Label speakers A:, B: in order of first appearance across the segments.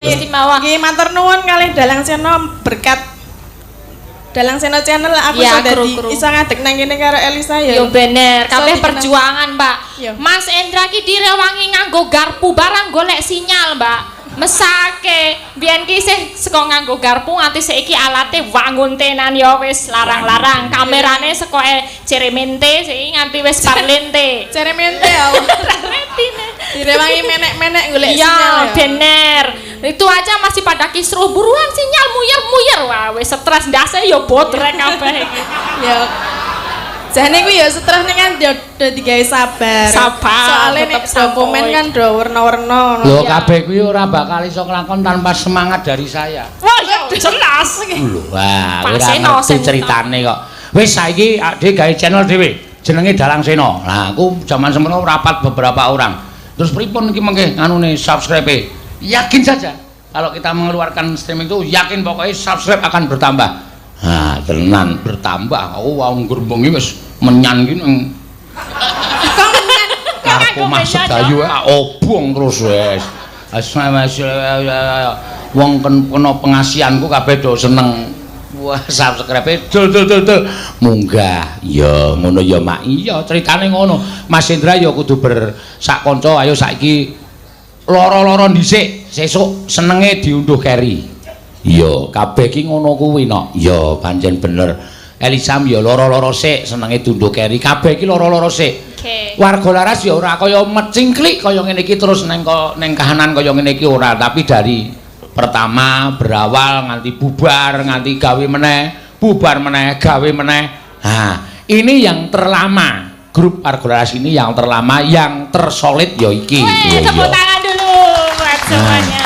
A: Istimewa.
B: Nggih matur nuwun kalih Dalang Sena berkat Dalang Sena channel aku
A: ya,
B: iso dadi iso ngadeg nang kene karo Elisa ya.
A: Yo bener, kabeh perjuangan, Mbak.
B: Yo.
A: Mas Endra ki direwangi nganggo garpu barang golek sinyal, Mbak. Mesake, biyen ki isih saka nganggo garpu nganti saiki alate wangun tenan ya wis larang-larang. Kamerane saka ceremente saiki nganti wis parlente.
B: Ceremente ya. Direwangi menek-menek golek sinyal.
A: Ya, bener. Itu aja masih pada kisruh buruan sinyal muyer-muyer. Wah, wis stres ndase ya bodrek kabeh iki.
B: Ya. Jane kuwi ya stres ning kan dadi gawe sabar.
A: Sabar.
B: Soale nek dokumen kan do warna-warna
C: Lho kabeh kuwi ora bakal iso nglakon tanpa semangat dari saya.
A: Wah, ya jelas.
C: Lho, wah, ora
A: Seno
C: ngerti ceritane kok. Wis saiki Ade gawe channel dhewe, jenenge Dalang Sena. Nah, aku zaman semono rapat beberapa orang. Terus pripun iki mengke nganune subscribe? Yakin saja kalau kita mengeluarkan streaming itu yakin pokoknya subscribe akan bertambah. Nah, tenan bertambah. Aku wong gerbongi wis menyan ki nang aku masuk dayu obong terus wis. Wong kena pengasihanku kabeh do seneng. Wah, subscribe dul. Munggah. Ya ngono ya Mak. Iya, ceritane ngono. Mas Indra ya kudu bersak kanca ayo saiki loro-loro dhisik, sesuk senenge diunduh keri. Iya, kabeh ki ngono kuwi nok. Ya, pancen bener. Elisam ya loro-loro sik senenge diunduh keri. Kabeh ki loro-loro sik.
A: Oke.
C: Warga laras ya ora kaya mecingklik kaya ngene iki terus neng kahanan kaya ngene iki ora, tapi dari pertama berawal nganti bubar nganti gawe meneh bubar meneh gawe meneh. Nah ini yang terlama grup Argolaras ini yang terlama yang tersolid ya iki.
A: Tepuk tangan dulu buat semuanya.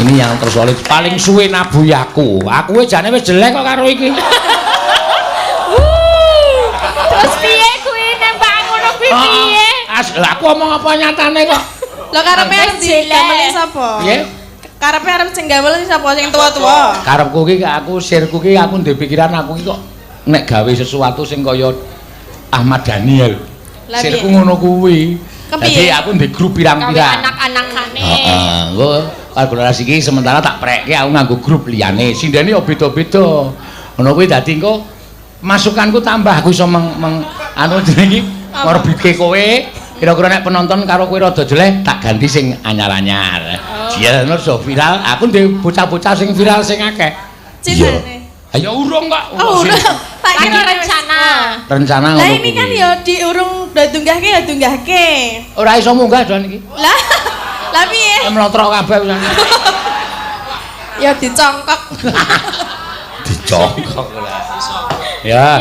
C: Ini yang tersolid paling suwe nabuyaku. Aku jane wis jelek kok karo iki.
A: Terus piye kuwi nembak ngono kuwi piye?
C: Aku omong apa nyatane kok.
B: Lho karepe digameli sapa?
C: Nggih.
B: Karepe arep sing gamel sapa sing tua-tua?
C: Karepku ki aku sirku ki aku ndek pikiran aku ki kok nek gawe sesuatu sing kaya Ahmad Daniel. Sirku ngono kuwi. Dadi aku ndek grup pirang-pirang.
A: Anak-anakane.
C: Heeh, engko Argolaras iki sementara tak prekke aku nganggo grup liyane. Sindene ya beda-beda. Ngono kuwi dadi engko masukanku tambah aku iso anu jenenge orbitke kowe. Kira-kira nek penonton karo kowe rada jelek tak ganti sing anyar-anyar. Biar so viral, aku ndek bocah-bocah sing viral sing akeh.
B: Cintane.
C: Ayo urung kok.
B: Oh, urung. Tak kira
A: rencana.
C: Rencana ngono.
B: Lah ini kan ya diurung dunggahke ya dunggahke.
C: Ora iso munggah doan iki.
B: Lah piye?
C: Mlotrok kabeh wis.
B: Ya dicongkok.
C: Dicongkok lah. Ya.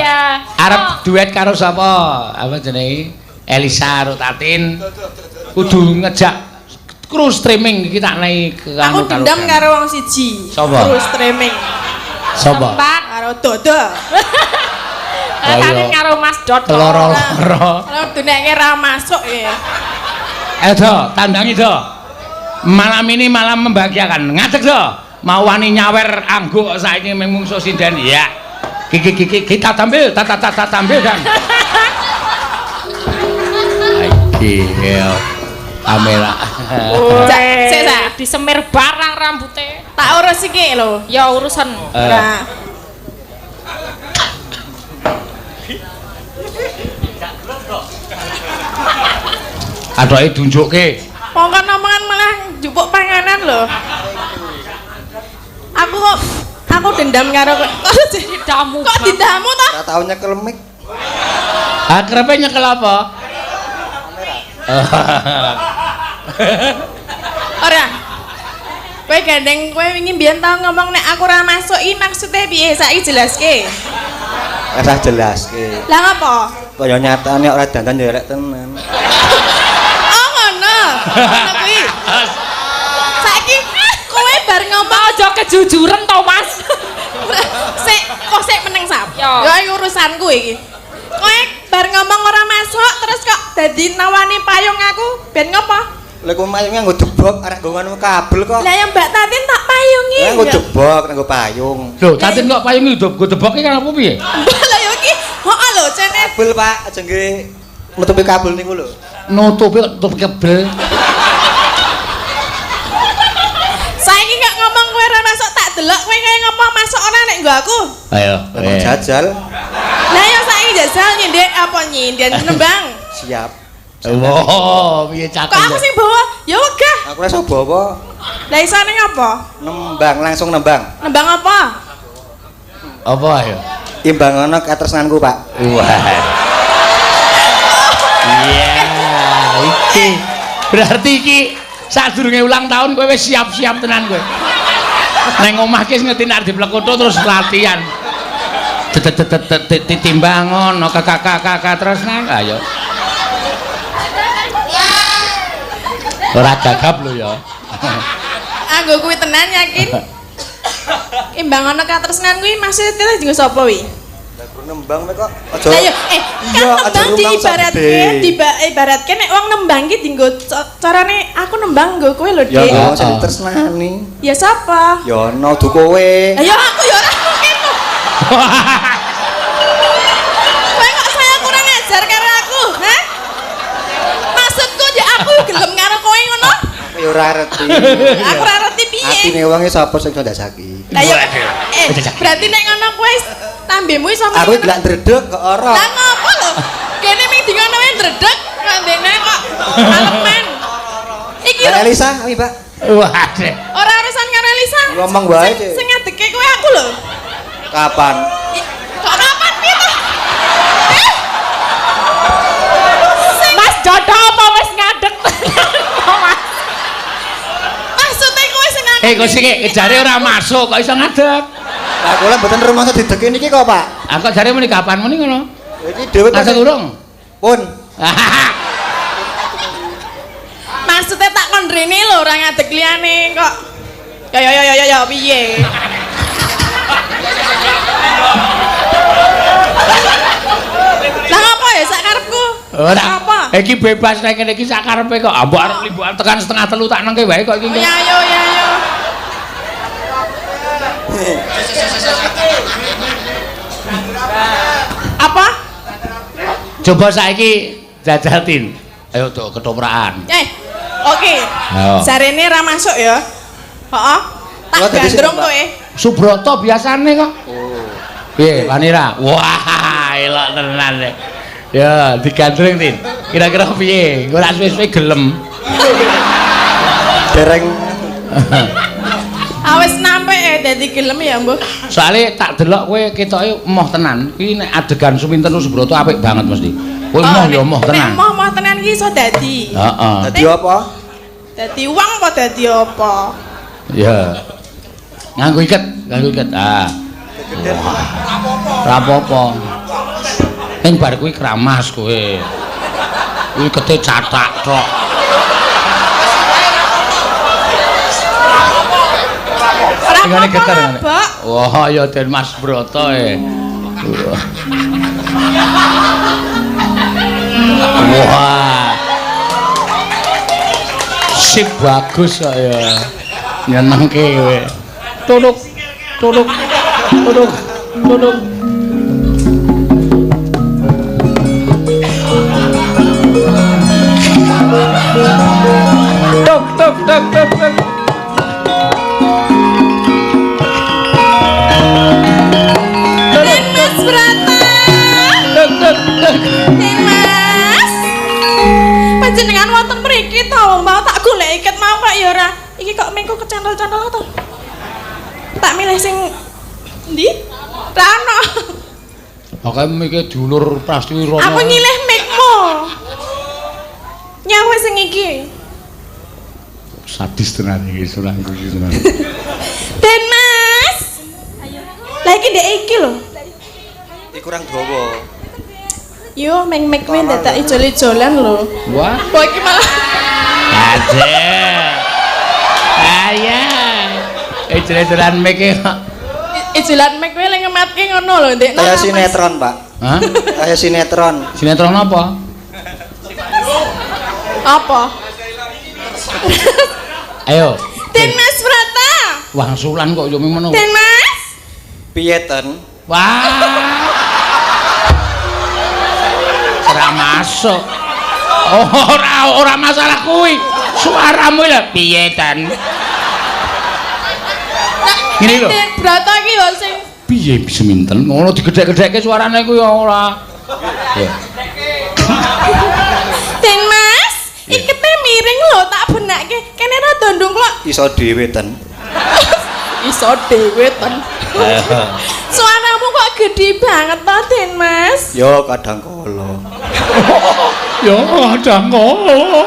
C: Arep duet karo sapa? Apa jenenge? Elisa Rutatin kudu ngejak kru streaming iki tak nehi
B: aku dendam karo wong siji kru streaming
C: sapa?
B: Karo Dodo
A: Tadi karo Mas Dodo
C: loro-loro
B: kalau duneke ra masuk ya
C: Do, tandangi Do malam ini malam membahagiakan ngadeg Do mau wani nyawer angguk saiki mengmungsuh sinden ya kita tampil tampil kan iya kamera
A: disemir barang rambutnya
B: tak urus iki lho
A: ya urusan
B: nah
C: adoke dunjukke
B: pokok omongan malah njupuk panganan lho aku dendam karo kok
A: didamu
B: kok didamu toh
D: tak tau nyekel mic
C: krepe nyekel apa?
B: Ora. Kowe gandeng kowe wingi mbiyen tau ngomong nek aku ora masuk iki maksude piye? Saiki jelaske.
D: ora jelaske.
B: Lah ngopo?
D: Kaya nyatane ora dandan ya rek tenan.
B: Oh ngono. Ngono kuwi. Saiki kowe bar ngomong
A: aja kejujuran to, Mas.
B: Sik meneng sap.
A: Ya
B: urusanku iki. Kowe bar ngomong ora masuk terus kok dadi nawani payung aku ben ngopo?
D: Lha kok payunge nggo debok arek nggo ngono kabel kok.
B: Lah yang Mbak Tatin tak payungi.
D: Lah nggo debok nggo payung.
C: Lho, Tatin kok payungi nggo deboke kan apa piye?
B: Lah yo iki, heeh lho jene
D: kabel Pak, aja nggih nutupi kabel niku lho.
C: Nutupi kabel.
B: Saiki kok nggo aku.
C: Ayo.
D: Abang jajal.
B: Lah ya saiki jajal nyindek apa nyindian nembang.
D: Siap.
C: Oh, piye cakep.
B: Kok aku sing bawa? Ya wegah.
D: Aku ora iso bawa.
B: Lah isane ngapa?
D: Nembang, langsung nembang.
B: Nembang apa?
C: Apa ayo?
D: Imbang ana katresnanku, Pak.
C: Wah. Iya, iki. Berarti iki sadurunge ulang tahun kowe wis siap-siap tenan kowe. Neng omah ki ngerti nek diplekoto terus latihan. Ditimbang ngono kakak terus nang ayo. Ora gagap lho ya.
B: Anggo kuwi tenan yakin. Imbang ana katresnan kuwi maksudnya dienggo sapa wi?
D: Lah nembang kok. Aja.
B: Lah yo
D: Iya, aja
B: kan nembang diibaratke nek wong nembang ki dienggo carane aku nembang nggo kowe lho,
D: Ya
B: Dik.
D: kok sing ditresnani.
B: Ya sapa?
D: Ya ana du kowe.
B: Lah ya aku ya ora ngono. Kowe kok saya kurang ajar karo aku, ha? Maksudku ya aku gelem karo kowe ngono.
D: Aku ya ora ngerti.
B: Aku ora ngerti piye.
D: Atine wong e sapa sing iso ndasaki?
B: Lah ya berarti nek ngono kowe tambemu iso
D: Aku iki gelak ndredeg kok ora.
B: Lah ngopo lho? Kene ming di ngono wae ndredeg ngandene kok alemen. Iki lho.
D: Elisa, ayo, Pak.
C: Waduh.
B: Ora urusan karo Elisa.
D: Ngomong wae, Cik.
B: Sing ngadeke kowe aku lho.
D: Kapan?
B: Kok kapan piye to?
A: Mas jodoh apa wis ngadeg? Mas.
B: Maksudnya kowe sing ngadeke.
C: Kok sing jare ora masuk kok iso ngadeg.
D: Lah kula mboten rumangsa dideki niki kok, Pak.
C: Aku jare muni kapan muni ngono.
D: Iki dhewe
C: Masa urung?
D: Pun.
B: Maksudnya tak kon rene lho ora ngadeg liyane kok. Ya piye? Lah ngapa ya sak karepku?
C: Ora.
B: Apa?
C: Iki bebas nek ngene iki sak karepe kok. Mbok arep limbukan tekan setengah telu tak nengke wae kok iki.
B: Ya yo. Apa?
C: Coba saiki jajal Tin. Ayo tuh ketoprakan.
B: Oke.
C: Ayo.
B: Jarene ra masuk ya. Heeh. Tak
D: Wah, dadi
B: gandrung
D: sini, Pak.
B: kowe.
C: Subroto biasane kok.
D: Oh.
C: Piye, Panira? Wah, elok tenan nek. Ya, digandreng Tin. Kira-kira piye? Engko ora suwe-suwe gelem.
D: Dereng
B: Awes nampe dadi gelem ya, Mbah.
C: Soale tak delok kowe ketoke emoh tenan. Kuwi nek adegan Suminten Subroto apik banget mesti. Kowe emoh ya emoh tenan.
B: Nek emoh tenan iki iso dadi.
C: Heeh.
D: dadi apa?
B: Dadi uang apa dadi apa?
C: Ya. Nganggo iket. Ah. Ora apa-apa. Ning bar kuwi kramas kowe. Kuwi kete catak tok. Ngene getar ngene. Wah, ya Den Mas Broto Wah. Sip bagus kok ya. Nyenengke kowe. Tuduk. Tuk.
B: Mas Brata. Mas. Panjenengan wonten mriki to, mau tak golek iket mau kok ya ora. Iki kok mengko kecantol-cantol to. Tak milih sing ndi? Ra ono.
C: Pokoke mikir diulur Prastiwi Rono.
B: Aku nyilih mikmu. Nyawa sing iki.
C: Sadis tenan iki surangku iki tenan.
B: Den Mas. Lah iki ndek iki lho.
D: Iki kurang dawa.
B: Yo meng-mek kuwi dadak ijol-ijolan lho.
C: Wah.
B: Kok iki malah
C: Adek. Aya. Ijol-ijolan mikir.
B: ijolan mek kuwi lek ngematke ngono lho, Ndek.
D: Kayak sinetron, Pak.
C: Hah?
D: Kayak sinetron.
C: Sinetron apa?
B: Apa?
C: Ayo.
B: Den Mas Brata.
C: Wangsulan kok yo ngono.
B: Den Mas.
D: Piye ten?
C: Wah. Ora masuk. Ora masalah kuwi. Suaramu lho piye ten? Ngene lho.
B: Den Brata iki yo sing
C: Piye seminten? Ngono digedhek-gedhekke suarane ku ya ora.
B: Den Mas, ikete miring lho tak benake. Kene rada ndung kok.
D: Iso dhewe ten.
B: Iso dhewe ten. Suaramu kok gede banget to, Den Mas?
D: Yo kadang kala.
C: Ya kadang kala.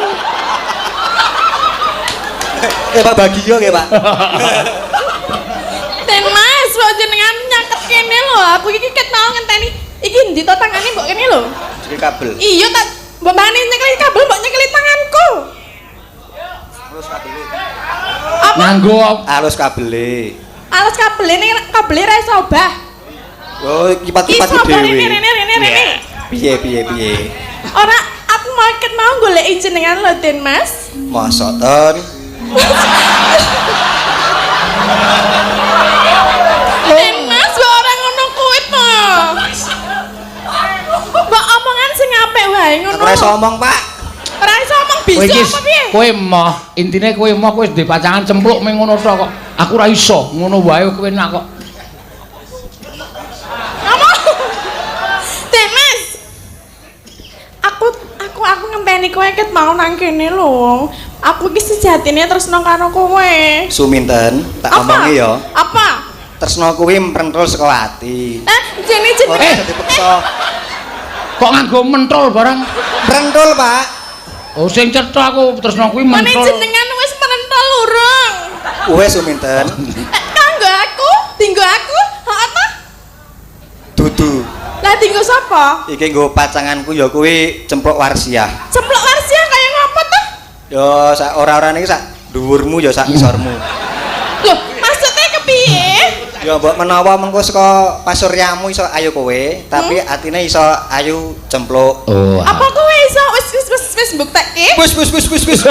D: Pak bagi yo nggih, Pak.
B: Den Mas, kok jenengan nyaket kene lho. Aku iki ket mau ngenteni. Iki ndi to tangane mbok kene lho?
D: Iki kabel.
B: Iya tak mbok bane nyekeli kabel mbok nyekeli tanganku.
D: Alus kabele.
B: Apa?
C: Nganggo
D: Alus kabele.
B: Alas kabele ning kabele ra iso obah.
D: Yo kipat-kipat
B: Iso obah
D: dhewe.
B: rene.
D: Piye.
B: Ora aku mau ket mau goleki jenengan lho, Den Mas.
D: Mosok ten.
B: Den Mas, kok ora ngono kuwi to? Mbok omongan sing apik wae ngono.
D: Ora iso omong, Pak.
B: Ora iso omong
C: kowe
B: bisa
C: iki
B: apa piye?
C: kowe emoh, intine kowe emoh kowe duwe pacangan cempluk ming ngono tok kok. Aku ora iso, ngono wae kowe enak kok.
B: Ngomong. Den Mas. Aku ngenteni kowe ket mau nang kene lho. Aku iki sejatine tresno karo kowe.
D: Suminten, tak omongi ya.
B: Apa?
D: Tresno kuwi mrentul saka ati.
B: Jenenge
D: Ora iso dipeksa.
C: Kok nganggo mentrol barang?
D: Mrentul, Pak.
C: Oh sing cetha aku tresno kuwi
B: Mene
C: mentrol.
B: jenengan wis merentol urung.
D: Wes Suminten.
B: Kanggo aku, dinggo aku, heeh ta?
D: Dudu.
B: Lah dinggo sapa?
D: Iki nggo pacanganku ya kuwi cempluk warsiah.
B: Cempluk warsia kaya ngopo to?
D: Yo sak ora-orane iki sak dhuwurmu ya sak ngisormu.
B: Loh, maksudnya kepiye?
D: Ya mbok menawa mengko saka pasuryamu iso ayu kowe, tapi atine iso ayu cempluk.
C: Oh.
B: Apa kowe iso wis mbuktekke?
D: Wis.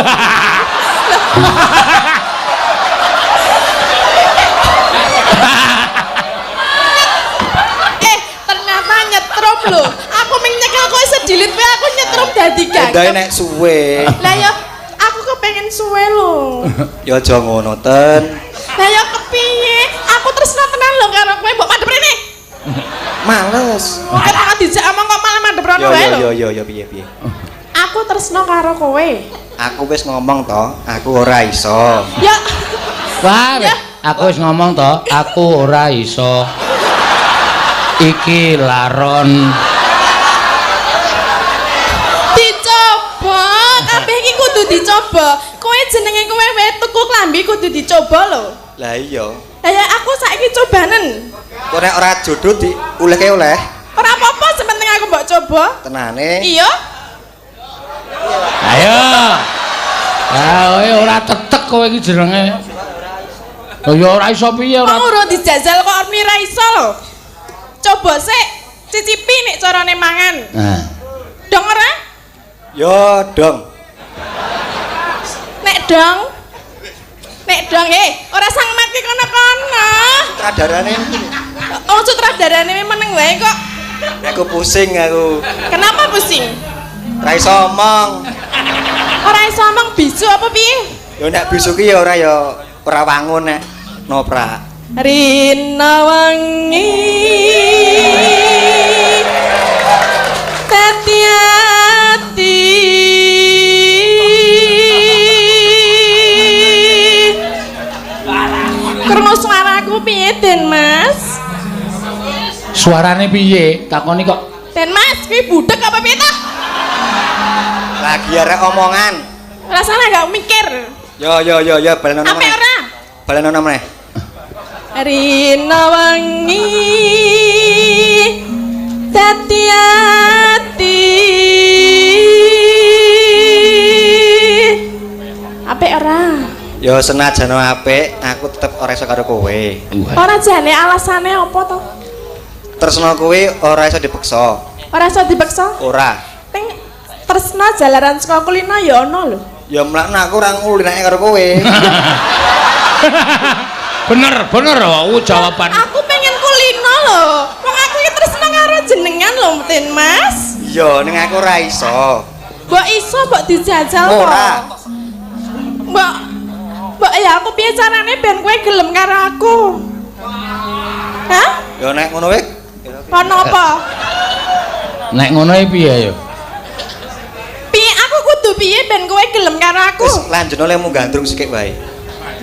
B: Ternyata nyetrum lho. Aku ming nyekel kowe sedilit wae aku nyetrum dadi
D: Endae
B: gagap.
D: nek suwe.
B: Lah ya aku kepengen suwe lho.
D: Ya aja ngono ten.
B: Lah ya kepiye? Aku tresno tenan lho karo kowe mbok madhep rene.
D: Males.
B: Mungkin aku dijak omong kok malah madhep rono wae lho.
D: Yo piye.
B: Aku tresno karo kowe.
D: Aku wis ngomong to, aku ora iso.
B: Ya
C: Wah, aku wis ngomong to, aku ora iso. Iki laron.
B: dicoba, kabeh iki kudu dicoba. Kowe jenenge kowe wae tuku klambi kudu dicoba lho.
D: Lah iya.
B: Lah ya aku saiki cobanen.
D: Kok nek ora jodoh diulehke oleh.
B: Ora apa-apa sementing aku mbok coba.
D: Tenane.
B: Iya.
C: Ayo. Ah, kowe ora tetek kowe iki jenenge. Oh ya ora iso piye ora.
B: Kok urung dijajal kok ora iso lho. Coba sik cicipi nek carane mangan.
C: Nah.
B: Dong ora?
D: Yo dong.
B: Nek dong. Ora sang mati kono-kono.
D: Sutradarane
B: Oh, sutradarane meneng wae kok.
D: aku pusing aku.
B: Kenapa pusing?
D: Ora iso omong.
B: Ora iso omong bisu apa piye?
D: Yo nek bisu ki ya ora wangun nek noprak.
B: Rina wangi dadi ati krungu suaraku piye Den Mas?
C: Suarane piye? Takoni kok.
B: Den Mas, kuwi budek apa piye ta?
D: Lagi arek omongan.
B: Rasane gak mikir.
D: Yo balenono
B: Apa
D: meneh.
B: ora?
D: Balenono meneh.
B: Rina wangi dadi ati apik ora?
D: Yo senajan apik, aku tetep ora iso karo kowe.
B: Ora jane alasane apa to?
D: Tresno kuwi ora iso dipeksa.
B: Ora iso dipaksa?
D: Ora.
B: Ning tresna jalaran saka kulino ya ana lho.
D: Ya mlakne aku ora ngulinake karo kowe.
C: Bener jawaban.
B: Aku pengen kulino lho. Wong aku iki tresna karo jenengan lho, Den Mas.
D: Iya, ning aku ora iso.
B: Mbok iso mbok dijajal kok.
D: Ora.
B: Mbok ya aku piye carane ben kowe gelem karo aku? Hah?
D: Ya ngono wae.
B: Kono apa?
C: Nek ngono piye ya?
B: Piye aku kudu piye ben kowe gelem karo aku?
D: Wis lanjut oleh mu gandrung sikik wae.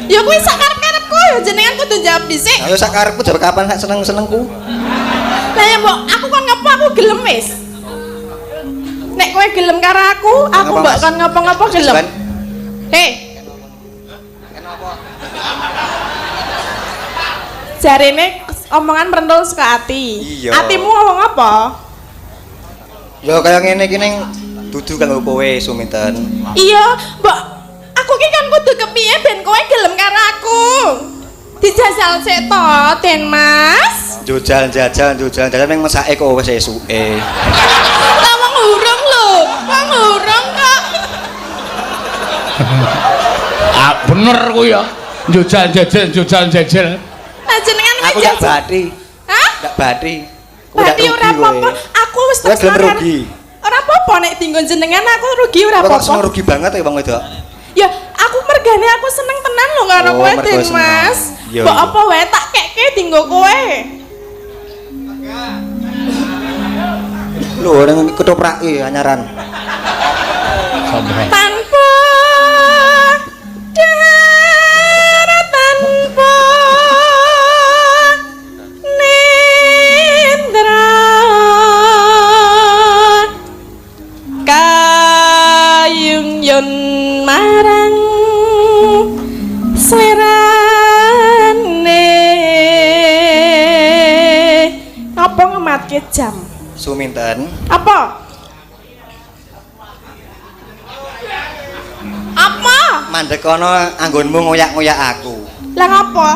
B: Ya kuwi sak karep-karepku ya jenengan kudu jawab dhisik.
D: Ayo sak karepku jawab kapan sak seneng-senengku.
B: Lah ya mbok aku kon ngopo aku gelem wis. Nek kowe gelem karo aku
D: Ngapa,
B: mbok
D: Mas?
B: kon ngopo-ngopo gelem.
D: Ban.
B: Hei. Jarene omongan merentul saka ati.
D: Iya.
B: Atimu ngomong apa?
D: Ya kaya ngene iki ning dudu kanggo kowe suminten.
B: Iya, mbok aku ki kan kudu kepiye ben kowe gelem karo aku. Dijajal sik to, Den Mas.
D: Jujal-jajal ning mesake kowe wis esuke.
B: Lah wong urung lho, wong urung kok.
C: Ah bener kuwi ya. Jujal jajal.
B: Lah jenengan
D: Aku
B: ngejajal.
D: gak bathi.
B: Hah?
D: Gak bathi.
B: Berarti ora apa-apa. Aku wis
D: Kowe gelem
B: terserah.
D: rugi.
B: Ora apa-apa nek dinggo jenengan aku rugi ora
D: Kok seneng
B: apa-apa.
D: rugi banget ya Bang Wedok.
B: Ya, aku mergane aku seneng tenan lho karo
D: Oh,
B: kowe,
D: mergo
B: Den
D: seneng.
B: Mas.
D: Iya,
B: Mbok
D: iya.
B: apa wae tak kekke dinggo kowe.
D: Lho ning ketoprake anyaran.
C: Sampai.
B: Tanpa darat tanpa nindra kayung yun marang slerane apa ngematke jam
D: Suminten.
B: apa
D: Mandek kono anggonmu ngoyak-ngoyak aku.
B: lah ngapa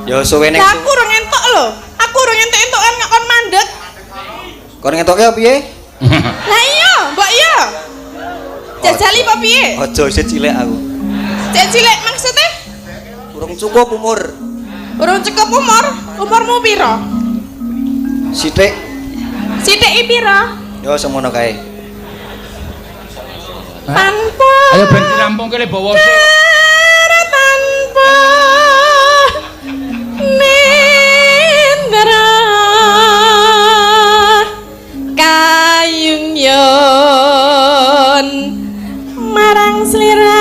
D: Ya suwe ning
B: lah aku urung entuk lho aku urung entuk-entukan kok kon mandek
D: kon ngetoke piye?
B: lah iya mbok iya jajali apa piye
D: Aja isih cilik aku.
B: cek cilik maksudnya
D: Urung cukup umur.
B: urung cukup umurmu piro
D: Sithik.
B: sithik piro
D: Ya semono kae.
B: tanpa
C: Ayo ben dirampungke le bawa sik.
B: darat tanpa nindra kayung yon marang slirane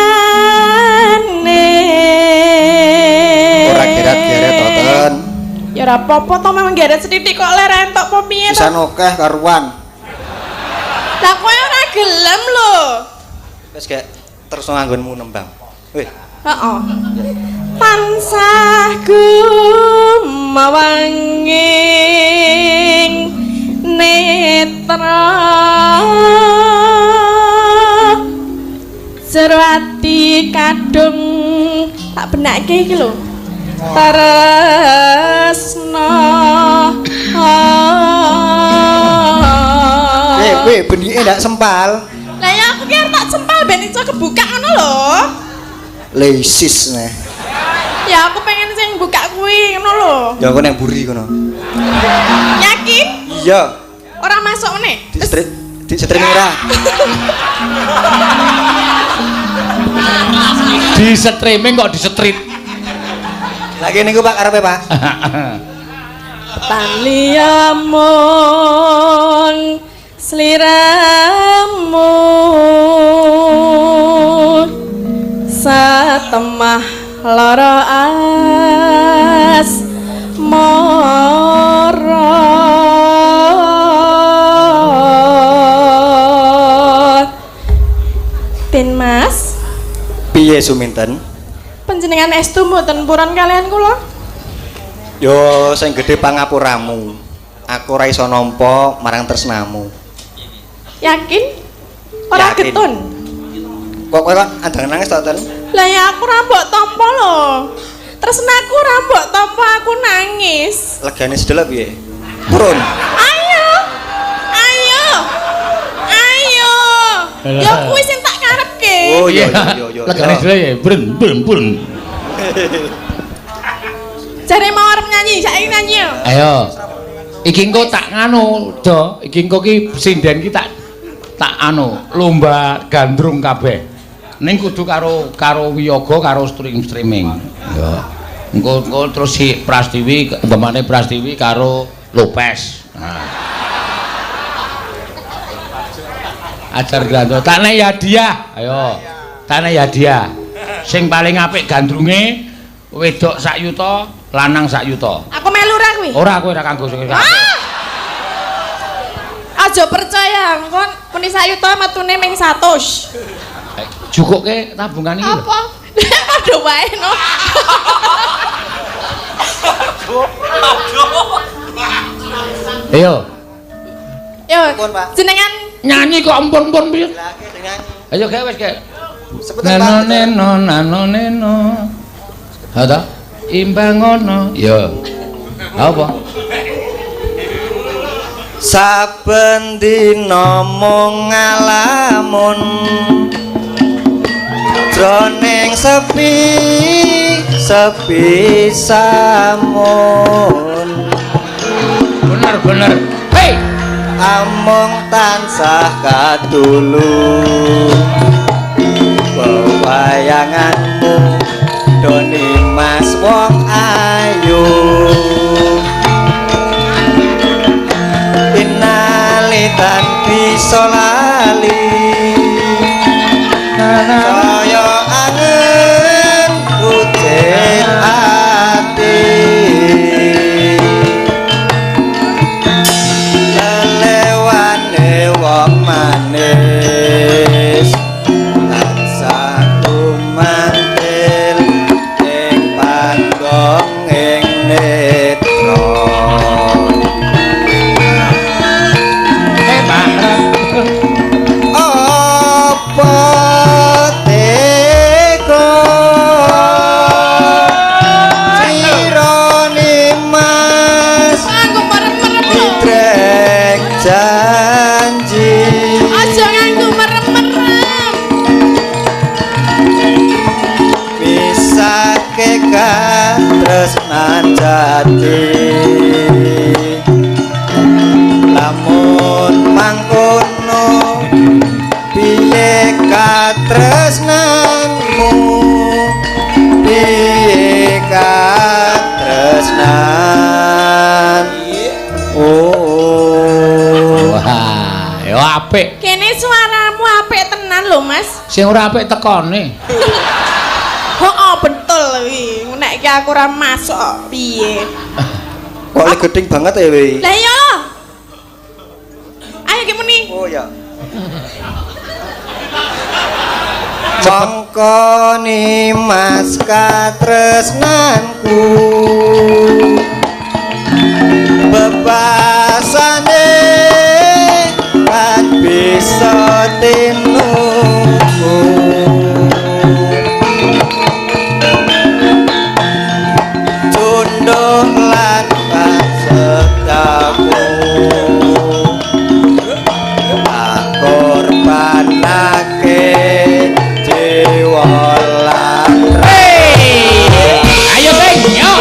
D: Ora geret-geret to, Ten.
B: ya ora apa-apa to memang geret sithik kok lere entuk apa piye to
D: Sisan akeh karuan.
B: lah kowe ora gelem lho
D: Wis gak terus nganggonmu nembang. Wih,
B: heeh tansah gumawanging netra jero ati kadung tak benake iki lho tresna
D: weh benike ndak sempal.
B: lah ya aku ki arep tak cempal ben iso kebuka ngono lho
D: Lesis neh.
B: ya aku pengen sing buka kuwi ngono lho
D: Ya aku nang buri kono.
B: yakin
D: Iya,
B: ora masuk meneh
D: di streaming ra.
C: Di streaming kok di street.
D: Lagi niku Pak karepe Pak.
B: Taliamun sliramu satemah lara as mara Den Mas
D: Piye Suminten?
B: panjenengan estu mboten purun kalian kula
D: Yo sing gedhe pangapuramu. Aku ora iso nampa marang tresnamu.
B: yakin ora
D: Yakin.
B: getun
D: Kok kowe kok andang nangis to, Ten?
B: lah ya aku ora mbok tampa lho tresnaku ora mbok tampa aku nangis
D: Legane sedelo piye? Turun.
B: ayo ya kuwi sing tak karepke
D: Oh iya.
C: Legane dhewe ya, brun.
B: jare mau arep nyanyi saiki nyanyi yo
C: Ayo. Iki engko tak nganu, Do. Iki engko ki sinden ki tak anu, lomba gandrung kabeh. Ning kudu karo wiyaga karo streaming. Ya. Engko terus si Prastiwi, temane Prastiwi karo Lopez. Nah. Ajar granto. Tane hadiah. Ayo. Tane hadiah. Sing paling apik gandrunge wedok sak yuta, lanang sak yuta.
B: Aku melu ra kuwi.
C: Ora kowe ora kanggo sing
B: Aja percaya, kon muni sak yuta metune ming 100.
C: Jukuke tabungan iki lho.
B: Apa? Padha wae no.
C: Ayo.
B: Yo,
D: Pun, Pak.
B: jenengan
C: Nyanyi kok empun-empun piye?
D: Lagi dengan
C: Ayo gawe wis gawe.
D: sebentar
C: Nano
D: Pak.
C: neno nano neno. Ha ta? Imbang ngono. Ya. Apa?
D: Saben dina mung ngalamun jroning sepi samun
C: Bener. Hei.
D: amung tansah katulung wewayanganmu doni mas wong ayu inalitan bisa lali kaya angin rutin ati lelewane wong manis tansah tumantil ing panggong ing netra apa teko sirone mas
B: nganggo merem-merem lho.
D: Trek janji
B: Aja nganggo merem-merem.
D: bisa katresnan jati lamun mangkono piye katresnanmu piye katresnan oh
C: Wah, yo apik.
B: Kene suaramu apik tenan lho, Mas.
C: Sing ora apik tekone.
B: Heeh, betul wi. Nek iki aku ora masuk piye.
D: kok le gedeng banget ya we
B: Lah iya. Ayo ki muni.
D: oh ya mongkoni mas katresnanku bebasane kan bisa tinungku tunduk lan setaku korbanake jiwa lan
C: Ayo, Beng. Yo.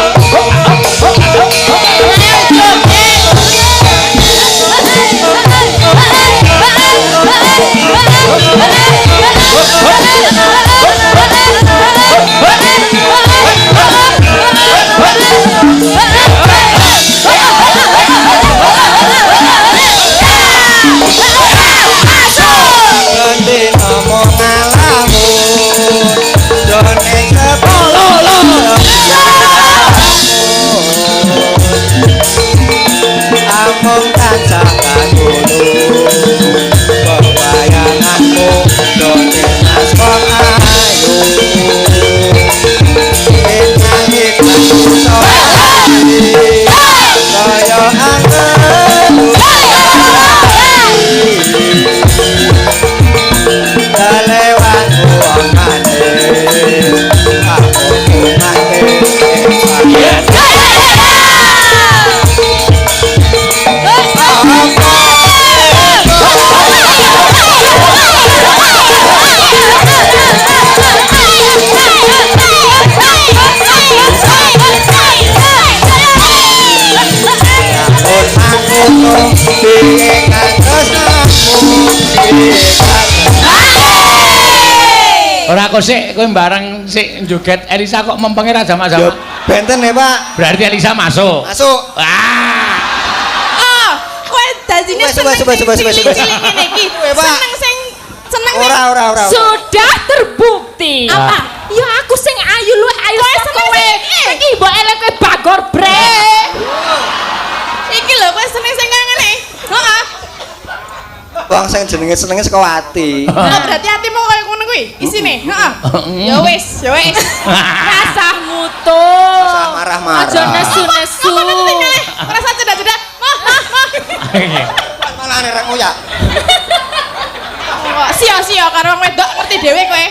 D: Ganti ngomong ngalamun Done kepolo Amung tansah kagulu Pewayanganmu Done mas wong ayu Inang-inang sohani Kaya angin Lewat wong manis aku manis
C: Ora kok sik kowe bareng sik joget Elisa kok mempenge ra sama-sama.
D: benten ya Pak
C: Berarti Elisa masuk.
D: masuk
C: Wah.
B: dadine
D: Coba.
B: cilik ngene iki.
D: Pak.
B: Seneng sing seneng
D: Ora.
A: Sudah terbukti.
B: Apa?
A: Ya aku sing ayu lu ayu
B: Kowe
A: kok
B: seneng
A: kowe.
B: sing-
A: Iki mbok elek kowe bagor bre.
B: Iki lho kowe seneng sing ngene. Heeh.
D: Wong sing jenenge senenge saka ati.
B: Lah berarti atimu koyo ngono kuwi isine. Heeh. Ya wis.
A: Rasah mutu.
D: Rasah marah-marah.
A: Aja nesu-nesu.
B: Rasa cedak-cedak. Mah.
D: Malah nerekmu ya.
B: Kok sia-sia karo wong wedok ngerti dhewe kowe.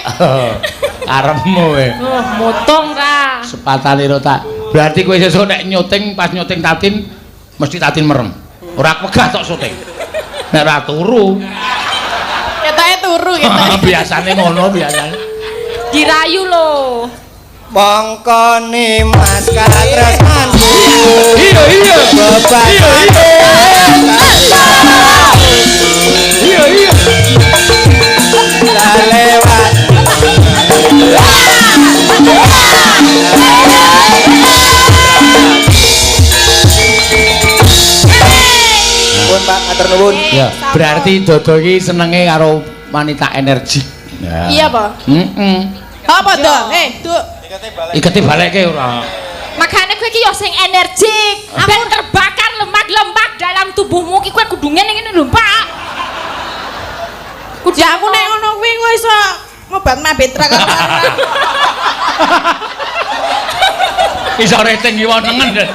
C: Karepmu kowe.
A: Motong ra.
C: Sepatane ro tak. Berarti kowe sesuk nek nyuting pas nyuting Tatin mesti Tatin merem. Ora wegah tok syuting. Nek ora turu.
B: Ketoke turu gitu.
C: Biasane ngono biasane.
A: Dirayu lho.
D: Mongkone Mas katresnanku.
C: Iya. Iya.
D: Dah lewat. Pun Pak, matur nuwun.
C: Ya, berarti Dodo iki senenge karo wanita energik. Ya.
B: Iya apa? Apa to? Duk.
C: Ikete balekke ora.
A: Makanya kowe iki yo sing energik. Ben terbakar lemak-lemak dalam tubuhmu iki kowe kudu ngene lho, Pak.
B: Kudu aku nek ngono kuwi kowe iso ngobat mabetra karo arah.
C: Iso rating iki wonengen.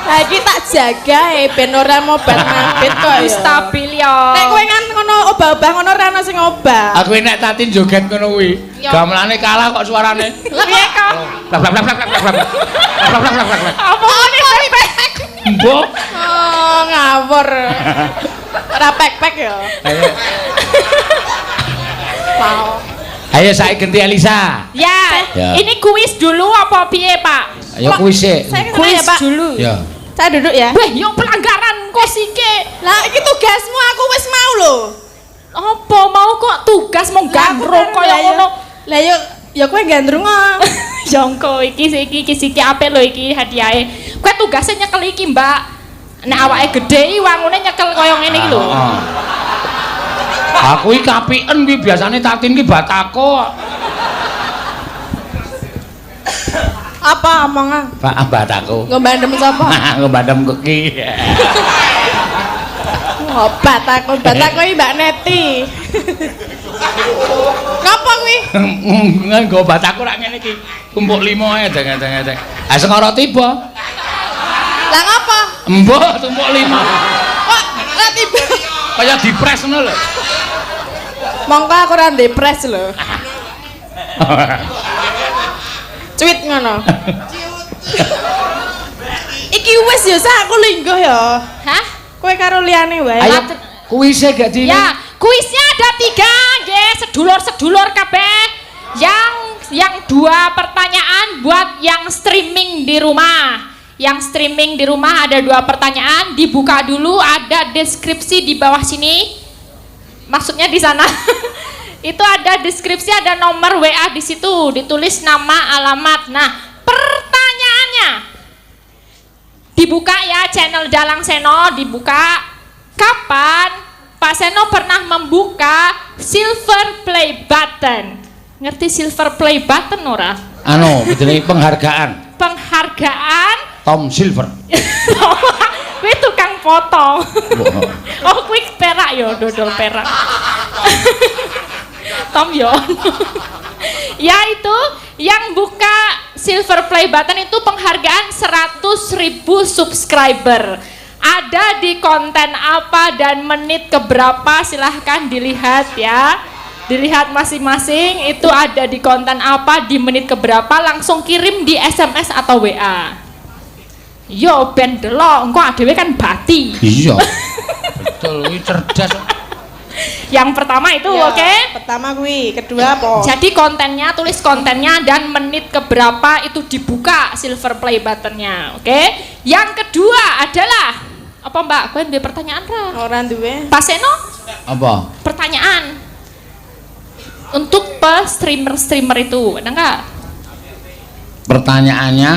B: Lah iki tak jaga ben ora mobat mabet kok ya.
A: Stabil yo.
B: Nek kowe kan ngono obah-obah ngono ora ana sing obah.
C: Aku nek Tatin joget ngono kuwi.
A: Ya.
C: Gamelane kalah kok suarane.
A: Piye kok?
C: Blak.
A: Apa ngene pek?
C: Mbok.
B: Oh, ngawur. Ora pek-pek ya. Wow.
C: Ayo saiki ganti Elisa.
A: Ya,
C: Ya.
A: ini kuis dulu apa piye, Pak?
C: Ayo kuis sik.
B: Saya kenal
A: Kuis
B: ya, Pak.
A: dulu.
C: Ya.
B: Saya duduk ya.
A: Weh, yo pelanggaran kok sike.
B: Lah iki tugasmu aku wis mau lho.
A: Apa mau kok tugas mau gandrung kaya ngono?
B: Lah yo ya kowe gandrung kok.
A: Jongko iki siki apik lho iki hadiahe. Kowe tugasnya nyekel iki, Mbak. Nek awake gedhe wangune nyekel kaya ngene iki lho.
C: Heeh. Aku iki kapiken kuwi biasane Tatin ki batako.
B: Apa omongan?
C: Pak batako.
B: Nggo bandem sapa?
C: Ngebandem kuki.
B: Obat aku iki Mbak Neti. Ngapa kuwi?
C: Nggo batako rak ngene iki. Kumpuk 5 ae deng. Ah sekara tiba.
B: Lah ngapa?
C: Mbok tumpuk 5.
B: Kok ora tiba?
C: Kaya dipres ngono lho.
B: Mongko aku ora depres lho. Cuit ngono. Iki wis ya sak aku lingguh ya.
A: Hah?
B: Kowe karo liyane wae.
C: Ayo kuise gak di.
A: Ya, kuisnya ada 3, nggih, sedulur-sedulur kabeh. Yang 2 pertanyaan buat yang streaming di rumah. Yang streaming di rumah ada 2 pertanyaan, dibuka dulu, ada deskripsi di bawah sini. Maksudnya di sana. Itu ada deskripsi, ada nomor WA di situ, ditulis nama, alamat. Nah, pertanyaannya dibuka ya, channel Dalang Seno dibuka. Kapan Pak Seno pernah membuka silver play button? Ngerti silver play button ora?
C: Anu, jenenge penghargaan.
A: Penghargaan.
C: Tom Silver.
A: Kuwi tukang potong. Oh, kuwi perak ya, dodol perak. Tom yo. Ya itu yang buka silver play button itu penghargaan 100.000 subscriber. Ada di konten apa dan menit keberapa, silahkan dilihat ya. Dilihat masing-masing itu ada di konten apa, di menit keberapa, langsung kirim di SMS atau WA. Yo ben delok, engko adewe kan bati.
C: Iya. Betul, kuwi cerdas.
A: Yang pertama itu
B: Ya,
A: oke.
B: Pertama kuwi, kedua apa?
A: Jadi kontennya, tulis kontennya dan menit keberapa itu dibuka silver play buttonnya, oke? Yang kedua adalah apa Mbak? Kowe duwe pertanyaan ra?
B: Ora duwe.
A: Pak Seno,
C: Apa?
A: pertanyaan untuk streamer itu, ada nggak?
C: Pertanyaannya,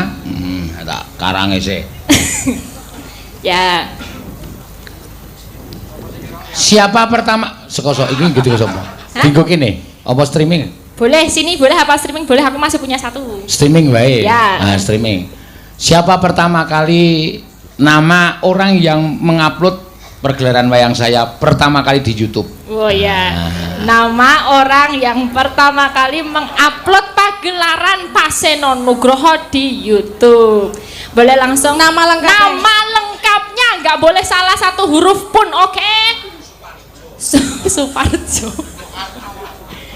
C: tak karange sih.
A: Ya,
C: Siapa pertama sekosok iki gitu sapa? Dinggo kene, apa streaming?
A: Boleh sini, boleh apa streaming, boleh aku masih punya satu.
C: Streaming wae.
A: Ya.
C: Nah, streaming. Siapa pertama kali nama orang yang mengupload pergelaran wayang saya pertama kali di YouTube?
A: Oh ya. Nama orang yang pertama kali mengupload pagelaran Paseno Nugroho di YouTube. Boleh langsung
B: Nama lengkapnya.
A: Nama lengkapnya nggak boleh salah satu huruf pun, oke? Suparjo.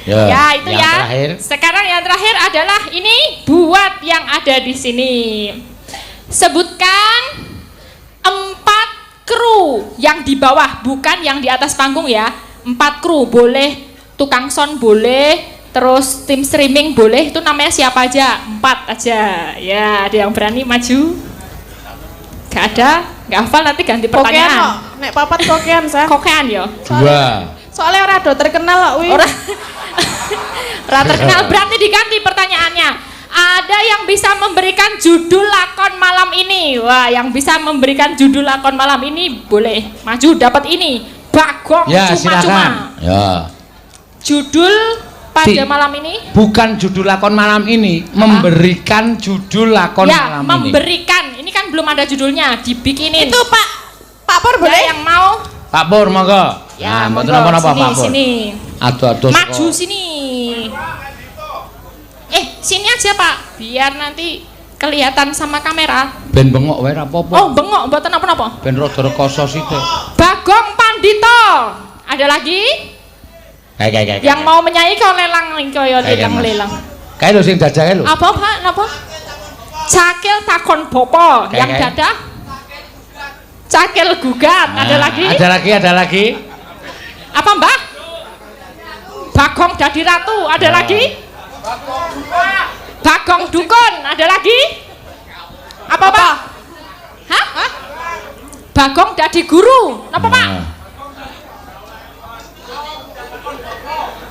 A: Ya itu
C: yang
A: ya.
C: Terakhir.
A: Sekarang yang terakhir adalah ini buat yang ada di sini. Sebutkan 4 kru yang di bawah, bukan yang di atas panggung ya. 4 kru, boleh tukang sound boleh, terus tim streaming boleh. Itu namanya siapa aja? 4 aja. Ya, ada yang berani maju? Gak ada? Gak hafal, nanti ganti
B: Kokean
A: pertanyaan.
B: kok. Nek papat kokean sa.
A: Kokean ya.
C: 2.
B: Soalnya ora do terkenal kok wi.
A: Ora terkenal, berarti diganti pertanyaannya. Ada yang bisa memberikan judul lakon malam ini? Wah, yang bisa memberikan judul lakon malam ini boleh maju dapat ini. Bagong
C: Ya,
A: cuma-cuma.
C: silakan. Ya.
A: Judul pada malam ini?
C: Bukan judul lakon malam ini, memberikan judul lakon
A: Ya,
C: malam ini.
A: memberikan. Ini kan belum ada judulnya, dibikinin.
B: Itu Pak Pur boleh?
A: Ya, yang mau?
C: Pak Pur, monggo.
A: Ya,
C: nah,
A: monggo.
C: mboten napa-napa
A: Sini,
C: Pak Pur.
A: sini.
C: Ado-ado
A: Maju sini. Sini aja Pak, biar nanti kelihatan sama kamera.
C: ben bengok wae ra apa-apa.
A: Oh, bengok, mboten napa-napa.
C: Ben rada rekoso sithik.
A: Bagong Pandito. Ada lagi?
C: Kayak.
A: Yang mau menyanyi kau lelang kaya lelang-lelang.
C: Kae lho sing dajahe lho.
A: Apa Pak? Napa? Cakil takon bopo. Yang dadah? Cakil gugat. Ada lagi?
C: Ada lagi.
A: Apa Mbak? Bagong dadi ratu. Ada lagi? Bagong dukun. Ada lagi? Apa Pak? Hah? Bagong dadi guru. Napa Pak?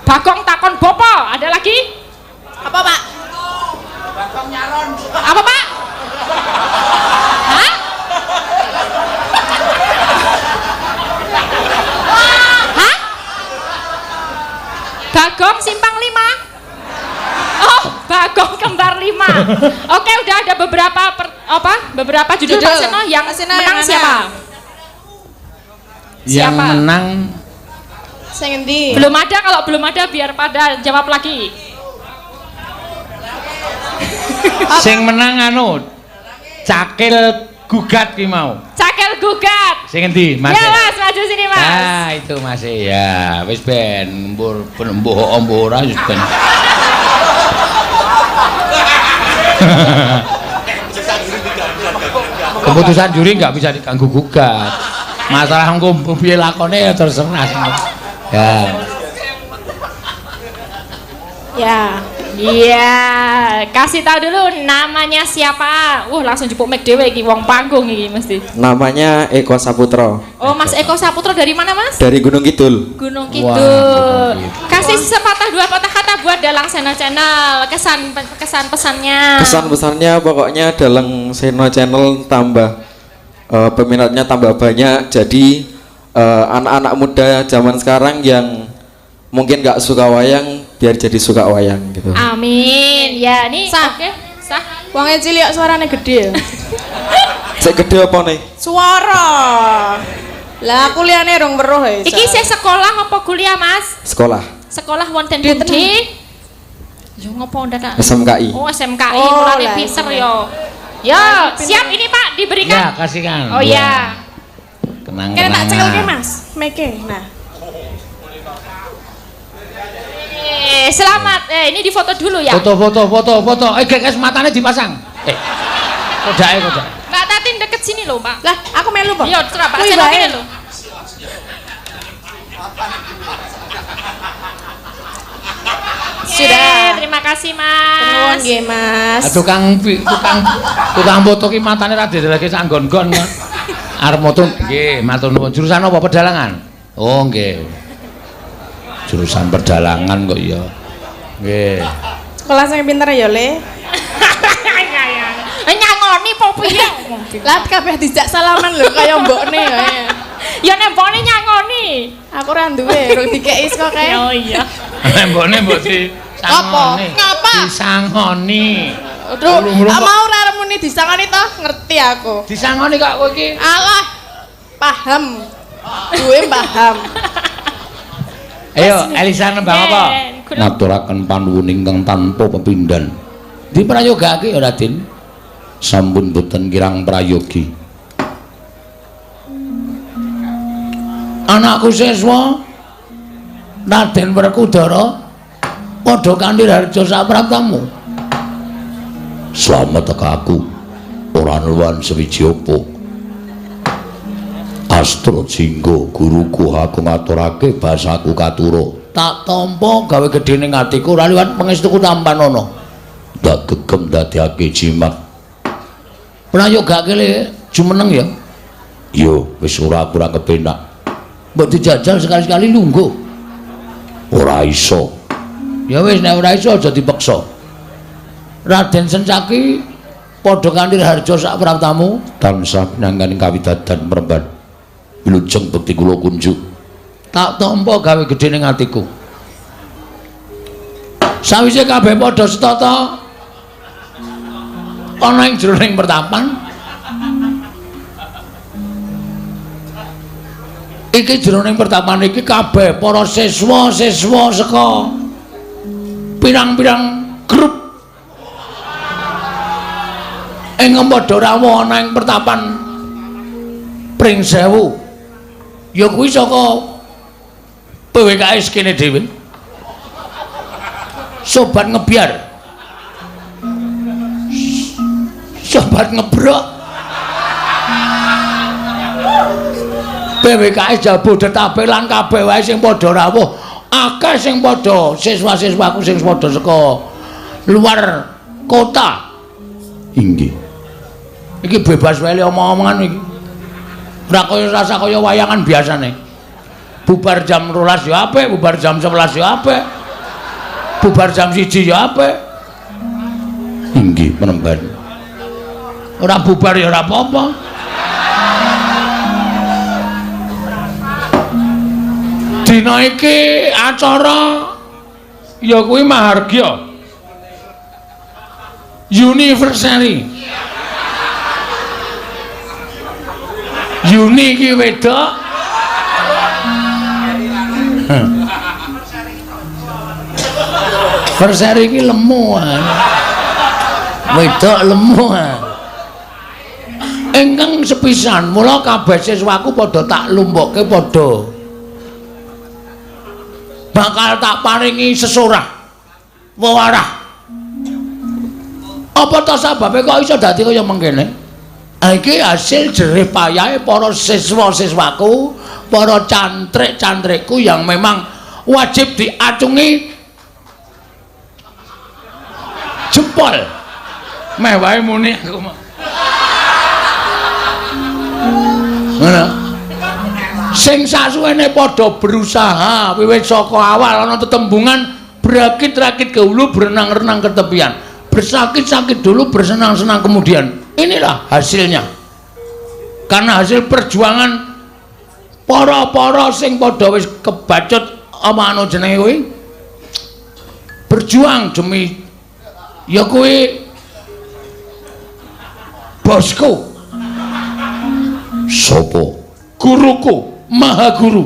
A: Bagong takon bopo. Ada lagi?
B: Apa Pak?
A: Apa Pak? Hah? Hah? Bagong simpang 5? Oh, Bagong kembar 5. Oke, udah ada beberapa judul Pak Seno yang
B: Pak Seno
A: menang
B: yang
A: siapa?
C: Yang
A: Siapa?
C: menang
B: Sing endi?
A: Belum ada, kalau belum ada biar pada jawab lagi.
C: sing menang anu Cakil gugat ki mau.
A: Cakil gugat.
C: Sing endi, Mas?
A: Ya Mas, maju sini Mas.
C: Ah, itu Mas ya. Wis ben mbuh ora wis ben. Keputusan juri nggak bisa diganggu gugat. Masalah engko piye lakone ya terserah. Ya.
A: Ya. Iya, kasih tahu dulu namanya siapa. Langsung jupuk mic dhewe iki wong panggung iki mesti.
E: Namanya Eko Saputro
A: Oh, Mas Eko Saputro dari mana, Mas?
E: dari Gunung Kidul.
A: Gunung
C: Wah,
A: Kidul.
C: Gunung Kidul.
A: Kasih sepatah dua patah kata buat Dalang Sena Channel. Kesan pesannya.
E: Kesan-pesannya pokoknya Dalang Seno Channel tambah peminatnya tambah banyak. Jadi anak-anak muda zaman sekarang yang mungkin nggak suka wayang biar jadi suka wayang gitu.
A: Amin. Ya, nih
B: Sah.
A: oke. Sah.
B: Wonge cilik suarane gede ya.
E: Cek gede apa nih?
B: Suara. Lah kuliahane rong weruh ya.
A: Iki saya sekolah apa kuliah, Mas?
E: Sekolah
A: Sekolah wonten
B: Di
A: pundi? Yo ngopo ndak?
E: SMKI.
A: Oh, SMKI
B: Oh,
A: mulane
B: lah,
A: pinter
B: SMKI.
A: yo. Ya, siap ini Pak
C: Ya,
A: diberikan.
C: kasihkan.
A: Oh ya.
B: Kene tak cekelke Mas. Meke. Nah.
A: Selamat. Ini difoto dulu ya.
C: Foto. Guys, matanya dipasang. Kodake.
A: Mbak Tatin deket sini loh, Pak.
B: Lah, aku melu kok.
A: Iya, terus Pak
B: Kuwi
A: Seno
B: bae.
A: kene loh. Sudah, terima kasih
B: Nuwun
A: Mas.
B: nggih, Mas.
C: Tukang foto ki matane ra dideleke sak nggon-nggon. Arep moto nggih, matur nuwun. Jurusan apa pedalangan? Oh, nggih. Jurusan pedalangan kok ya. Nggih.
B: Sekolah sing pinter ya, Le.
A: Nyangoni po piye?
B: Lah kabeh dijak salaman lho kaya mbokne ya.
A: Ya nembone nyangoni.
B: Aku ora duwe, rung dikeki saka kae.
A: Oh iya.
C: Mbone mbok
B: Apa?
C: disangoni.
B: Ngapa?
C: Disangoni.
B: Aduh,
C: Ulung-ulung kok-
B: mau ora remuni disangoni toh, ngerti aku.
C: Disangoni kok kowe iki.
B: Alah, paham. Duwe paham.
C: Ayo, Elisa nembang apa?
A: Yen, kula-
C: Ngaturaken panuwun ingkang tanpa pepindhan. Diprayogake ya Raden. Sampun boten kirang prayogi. Anakku siswa Raden Werkudara padha kanthi harja sapraptamu. Slamet aku ora nuwun sewiji apa. Astra Jingga guruku aku ngaturake basaku katura. Tak tampa gawe gedhening atiku ora liwat pangestuku tampanana. Ndak gegem dadekake jimat. Prayogake le jumeneng ya. Yo wis ora kurang kepenak. Mbok dijajal sekali-sekali lungguh. Ora iso. Ya wis nek ora iso aja dipeksa. Raden Sencaki padha kanthi harja sak praptamu tansah pinangganing kawidadan mremban. Wilujeng bekti kula kunjuk. Tak tampa gawe gedhening atiku. Sawise kabeh padha setata ana ing jroning pertapan. Iki jroning pertapan iki kabeh para siswa-siswa saka pirang-pirang grup ing padha rawuh ana ing pertapan Pring Sewu. Ya kuwi saka PWKS kene dhewe. Sobat ngebyar. Sobat ngebrok. PWKS Jabodetabek lan kabeh wae sing padha rawuh. Akeh sing padha siswa-siswaku sing padha saka luar kota. Inggih. Iki bebas wae omong-omongan iki. Ora kaya rasa kaya wayangan biasane. Bubar jam 12 ya apik, bubar jam 11 ya apik. Bubar jam 1 ya apik. Inggih, penemban. Ora bubar ya ora apa-apa. Dina iki acara ya kuwi mahargya. Anniversary. Yuni iki wedok. Versari iki lemu. Wedok lemu. Ingkang sepisan, mula kabeh siswaku padha tak lumpukke padha. Bakal tak paringi sesorah. Wewarah. Apa ta sababe kok iso dadi kaya mengkene? Iki hasil jerih payahe para siswa-siswaku, para cantrik-cantrikku yang memang wajib diacungi jempol. Meh wae muni aku. Ngono. Sing sasuwene padha berusaha wiwit saka awal ana tetembungan berakit-rakit ke hulu, berenang-renang ke tepian. Bersakit-sakit dulu, bersenang-senang kemudian. Inilah hasilnya. Karena hasil perjuangan para-para sing padha wis kebacut apa anu jenenge kuwi. Berjuang demi ya kuwi bosku. Sopo? Guruku, Maha Guru.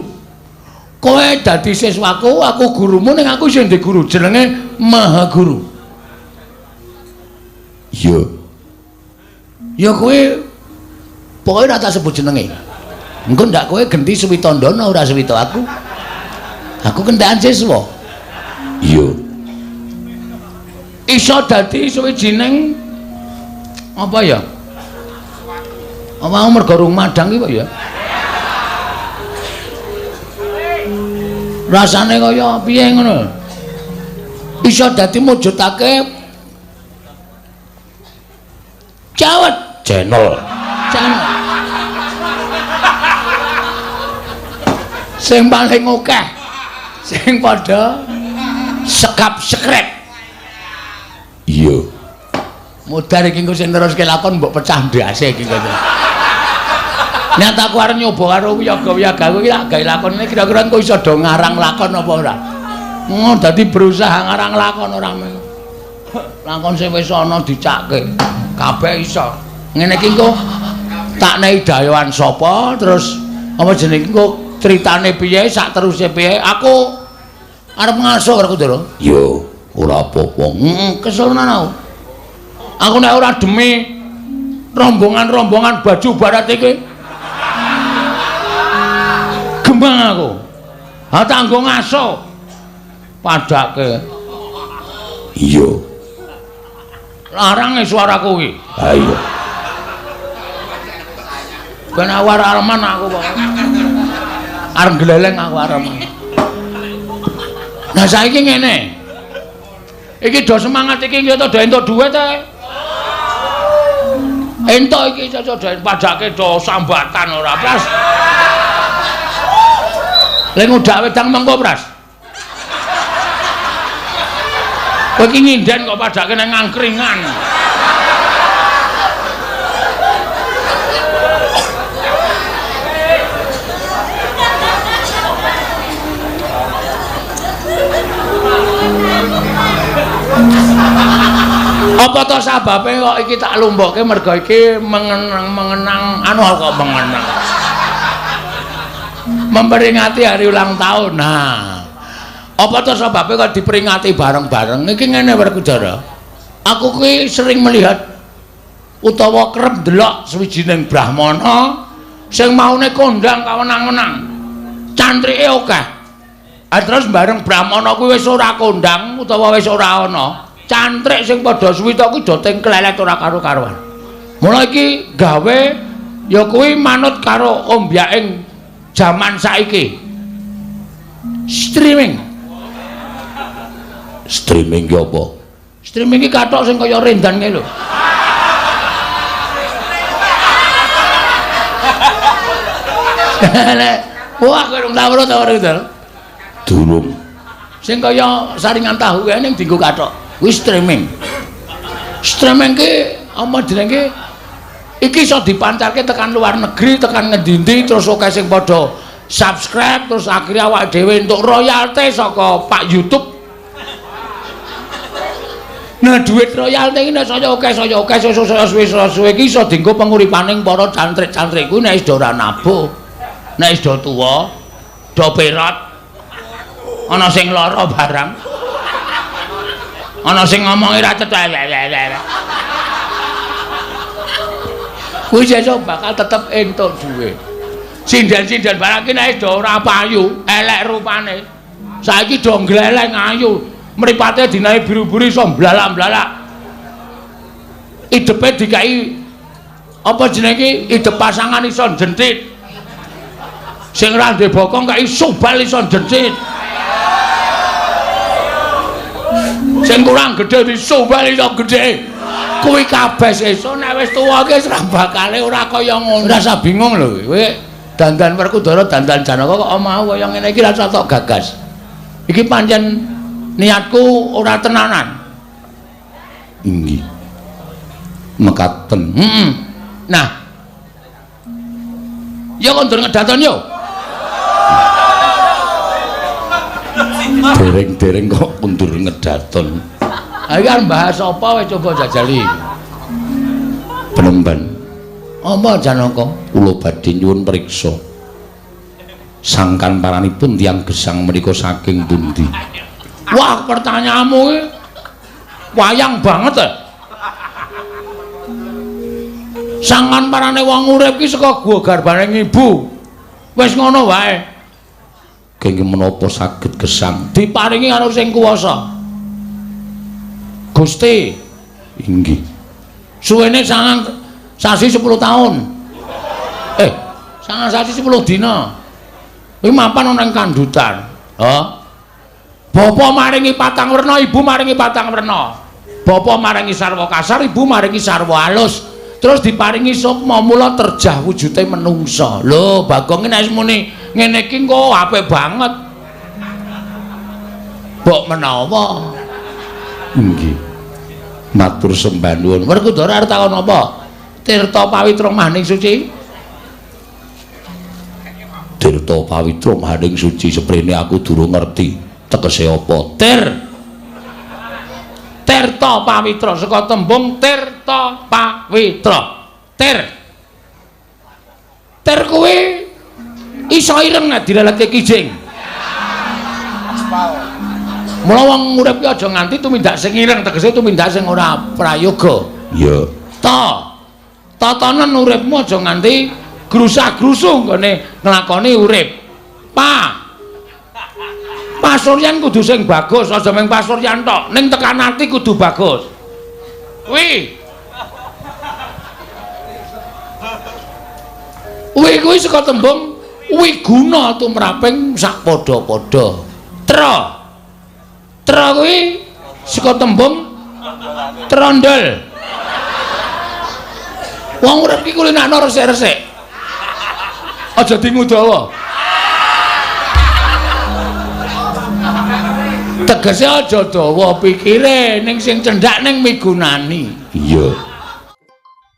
C: Kowe dadi siswaku, aku gurumu ning aku sing ndek guru jenenge Maha Guru. Iya. Ya kowe pokoke ora tak sebut jenenge. Engko ndak kowe genti Suwitandana ora Suwita aku. Aku kentekan siswa. Iya. Iso dadi suwijining apa ya? Apa mergo rung madang iki kok ya? Rasane kaya piye ngono. Iso dadi mujudake Cawet channel. Sing paling akeh sing padha sekap-sekrep. Iya. Mudar iki engko sing neruske lakon mbok pecah ndase iki kok. Nyat aku arep nyoba karo wiyaga-wiyaga kuwi lak gawe lakon iki kira-kira engko iso do ngarang lakon apa ora. Dadi berusaha ngarang lakon ora men. Lakon sing wis ana dicakke. Kabeh iso. Ngene iki engko tak nehi dayoan sapa terus apa jenenge engko critane piye sak teruse piye aku arep ngaso karo Kudara. Yo, ora apa-apa. Kesel tenan aku. Aku nek ora demi rombongan-rombongan baju barat iki gembang aku. Ha tak nggo ngaso. Padake. Iya. Larang suaraku kuwi. Ha iya. Ben awar arman aku kok. Arep gleleng aku arman. Nah saiki ngene. Iki do semangat iki to do entuk dhuwit ta. Entuk iki cocok do padake do sambatan ora Pras. Lek ngudak wedang mengko Pras. Kowe iki nginden kok padake nang angkringan. Apa to sababe kok iki tak lumbokke mergo iki mengenang anu kok mengenang. Memperingati hari ulang tahun. Nah, apa to sebabe kok diperingati bareng-bareng? Iki ngene Werkudara. Aku kuwi sering melihat utawa kerep ndelok sawijining brahmana sing maune kondang kawenang-wenang. Cantrike akeh. Terus bareng brahmana kuwi wis ora kondang utawa wis ora ana. Cantrik sing padha suwita kuwi do tengklelet ora karo-karuan. Mula iki gawe ya kuwi manut karo ombyaking jaman saiki. Streaming ki apa? Streaming ki kathok sing kaya rendan ngene lho. Wah, kok ora weruh ta ora gitu. Durung. Sing kaya saringan tahu kae ning dienggo kathok. Kuwi streaming. Streaming ki apa jenenge? Iki iso dipancarke tekan luar negeri, tekan ngendi-endi terus akeh sing padha subscribe terus akhirnya awak dhewe entuk royalti saka Pak YouTube. Nah, duit royalti iki nek saya akeh suwe-suwe iki iso dienggo penguripaning para cantrik-cantrik kuwi nek wis ora nabuh. Nek wis tuwa, do perot. Ana sing lara barang. Ana sing ngomongi ra cetha. Kuwi sesuk bakal tetep entuk duwe. Sinden-sinden barang ki nek do ora payu, elek rupane. Saiki do gleleng ayu, mripate dinae biru-biru iso blalak-blalak. Idepe dikai apa jenenge idep pasangan iso jentit. Sing ra ndek bokong kai subal iso jentit. Sing kurang gedhe disubal iso gedhe. Kuwi kabeh sesuk nek wis tuwa ki wis ra bakale ora kaya ngono. Rasa bingung lho kowe. Dandan Werkudara dandan Janaka kok mau kaya ngene iki rasa tok gagas. Iki pancen niatku ora tenanan. Inggih. Mekaten. Nah. Ya kondur ngedaton yo. Dereng-dereng kok kondur ngedaton. Iki arep bahas apa wae coba jajali. Penemban. Apa Janaka? Kula badhe nyuwun priksa. Sangkan paranipun tiyang gesang menika saking pundi? Wah, pertanyaanmu iki wayang banget ya. Sangkan parane wong urip ki saka gua garbane ibu. Wis ngono wae. Kenging menapa saged gesang diparingi karo sing kuwasa. Gusti. Inggih. Suwene sangang sasi 10 tahun. Sangang sasi 10 dina. Kuwi mapan ana ing kandutan. Bapa maringi patang werna, ibu maringi patang werna. Bapa maringi sarwa kasar, ibu maringi sarwa alus. Terus diparingi sukma mula terjah wujute menungsa. Lho, Bagong iki nek muni ngene iki kok apik banget. Mbok menawa. Nggih. Matur sembah nuwun. Werkudara arep takon apa? Tirta pawitra maning suci. Tirta pawitra maning suci seprene aku durung ngerti tegese apa. Tirta pawitra saka tembung tirta pawitra. Tir kuwi iso ireng nek direleke kijing. Mula wong urip ki aja nganti tumindak sing ireng tegese tumindak sing ora prayoga. Iya. Tatanan uripmu aja nganti grusah-grusuh nggone nglakoni urip. Pasuryan kudu sing bagus, aja mung pasuryan tok, ning tekan ati kudu bagus. Kuwi saka tembung wiguna tumraping sakpadha-padha. Tra kuwi saka tembung trondol. Wong urip ki kulinakno resik-resik. Aja dingudawa. Tegese aja dawa pikire ning sing cendhak ning migunani. Iya.